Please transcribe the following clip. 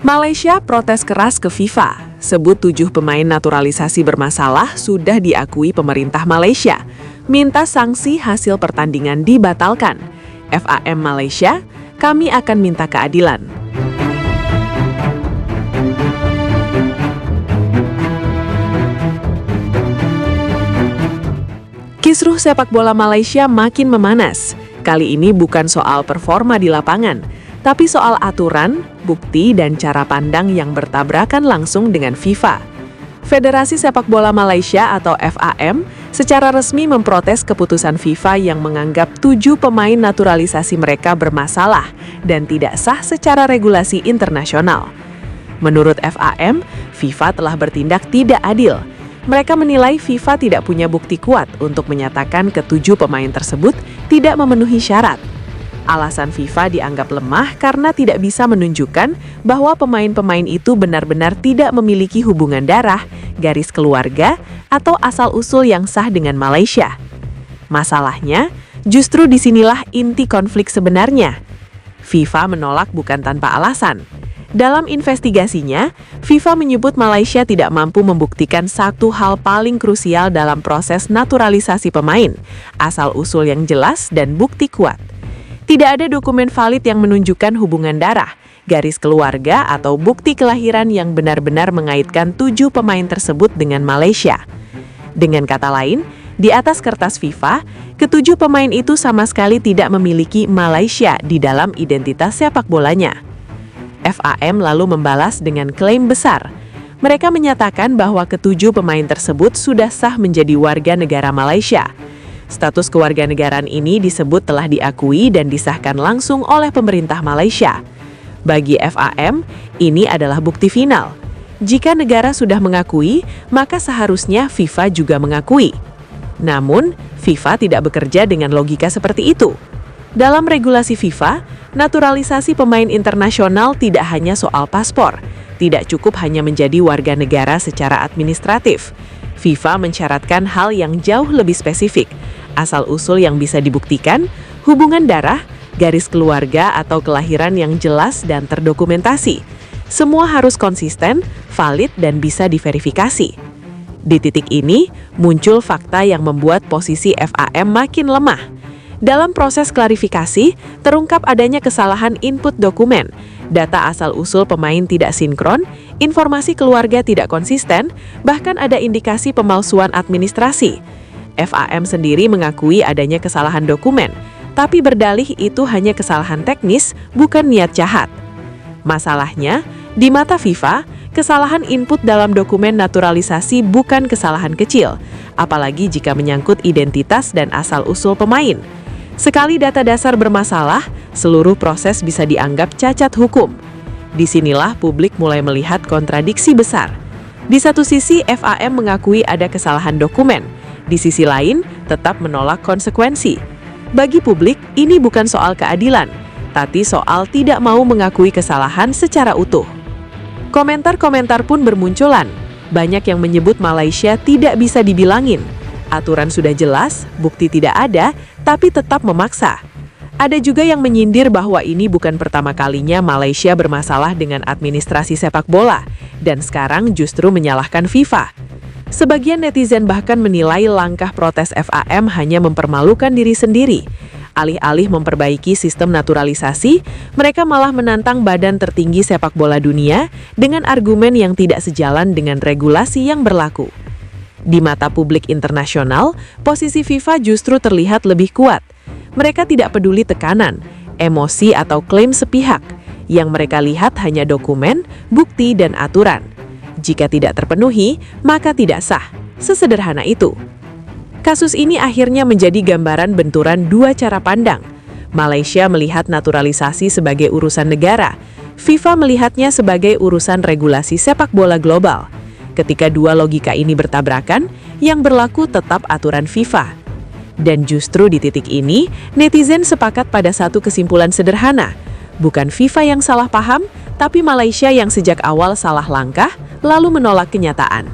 Malaysia protes keras ke FIFA, sebut 7 pemain naturalisasi bermasalah sudah diakui pemerintah Malaysia, minta sanksi hasil pertandingan dibatalkan. FAM Malaysia, kami akan minta keadilan. Kisruh sepak bola Malaysia makin memanas. Kali ini bukan soal performa di lapangan, tapi soal aturan, bukti, dan cara pandang yang bertabrakan langsung dengan FIFA. Federasi Sepak Bola Malaysia atau FAM secara resmi memprotes keputusan FIFA yang menganggap 7 pemain naturalisasi mereka bermasalah dan tidak sah secara regulasi internasional. Menurut FAM, FIFA telah bertindak tidak adil. Mereka menilai FIFA tidak punya bukti kuat untuk menyatakan ke-7 pemain tersebut tidak memenuhi syarat. Alasan FIFA dianggap lemah karena tidak bisa menunjukkan bahwa pemain-pemain itu benar-benar tidak memiliki hubungan darah, garis keluarga, atau asal-usul yang sah dengan Malaysia. Masalahnya, justru disinilah inti konflik sebenarnya. FIFA menolak bukan tanpa alasan. Dalam investigasinya, FIFA menyebut Malaysia tidak mampu membuktikan satu hal paling krusial dalam proses naturalisasi pemain, asal-usul yang jelas dan bukti kuat. Tidak ada dokumen valid yang menunjukkan hubungan darah, garis keluarga, atau bukti kelahiran yang benar-benar mengaitkan 7 pemain tersebut dengan Malaysia. Dengan kata lain, di atas kertas FIFA, ke-7 pemain itu sama sekali tidak memiliki Malaysia di dalam identitas sepak bolanya. FAM lalu membalas dengan klaim besar. Mereka menyatakan bahwa ke-7 pemain tersebut sudah sah menjadi warga negara Malaysia. Status kewarganegaraan ini disebut telah diakui dan disahkan langsung oleh pemerintah Malaysia. Bagi FAM, ini adalah bukti final. Jika negara sudah mengakui, maka seharusnya FIFA juga mengakui. Namun, FIFA tidak bekerja dengan logika seperti itu. Dalam regulasi FIFA, naturalisasi pemain internasional tidak hanya soal paspor, tidak cukup hanya menjadi warga negara secara administratif. FIFA mensyaratkan hal yang jauh lebih spesifik, asal-usul yang bisa dibuktikan, hubungan darah, garis keluarga atau kelahiran yang jelas dan terdokumentasi. Semua harus konsisten, valid, dan bisa diverifikasi. Di titik ini, muncul fakta yang membuat posisi FAM makin lemah. Dalam proses klarifikasi, terungkap adanya kesalahan input dokumen, data asal-usul pemain tidak sinkron, informasi keluarga tidak konsisten, bahkan ada indikasi pemalsuan administrasi. FAM sendiri mengakui adanya kesalahan dokumen, tapi berdalih itu hanya kesalahan teknis, bukan niat jahat. Masalahnya, di mata FIFA, kesalahan input dalam dokumen naturalisasi bukan kesalahan kecil, apalagi jika menyangkut identitas dan asal-usul pemain. Sekali data dasar bermasalah, seluruh proses bisa dianggap cacat hukum. Disinilah publik mulai melihat kontradiksi besar. Di satu sisi, FAM mengakui ada kesalahan dokumen. Di sisi lain, tetap menolak konsekuensi. Bagi publik, ini bukan soal keadilan, tapi soal tidak mau mengakui kesalahan secara utuh. Komentar-komentar pun bermunculan. Banyak yang menyebut Malaysia tidak bisa dibilangin. Aturan sudah jelas, bukti tidak ada, tapi tetap memaksa. Ada juga yang menyindir bahwa ini bukan pertama kalinya Malaysia bermasalah dengan administrasi sepak bola, dan sekarang justru menyalahkan FIFA. Sebagian netizen bahkan menilai langkah protes FAM hanya mempermalukan diri sendiri. Alih-alih memperbaiki sistem naturalisasi, mereka malah menantang badan tertinggi sepak bola dunia dengan argumen yang tidak sejalan dengan regulasi yang berlaku. Di mata publik internasional, posisi FIFA justru terlihat lebih kuat. Mereka tidak peduli tekanan, emosi, atau klaim sepihak. Yang mereka lihat hanya dokumen, bukti, dan aturan. Jika tidak terpenuhi, maka tidak sah. Sesederhana itu. Kasus ini akhirnya menjadi gambaran benturan dua cara pandang. Malaysia melihat naturalisasi sebagai urusan negara. FIFA melihatnya sebagai urusan regulasi sepak bola global. Ketika dua logika ini bertabrakan, yang berlaku tetap aturan FIFA. Dan justru di titik ini, netizen sepakat pada satu kesimpulan sederhana. Bukan FIFA yang salah paham, tapi Malaysia yang sejak awal salah langkah, lalu menolak kenyataan.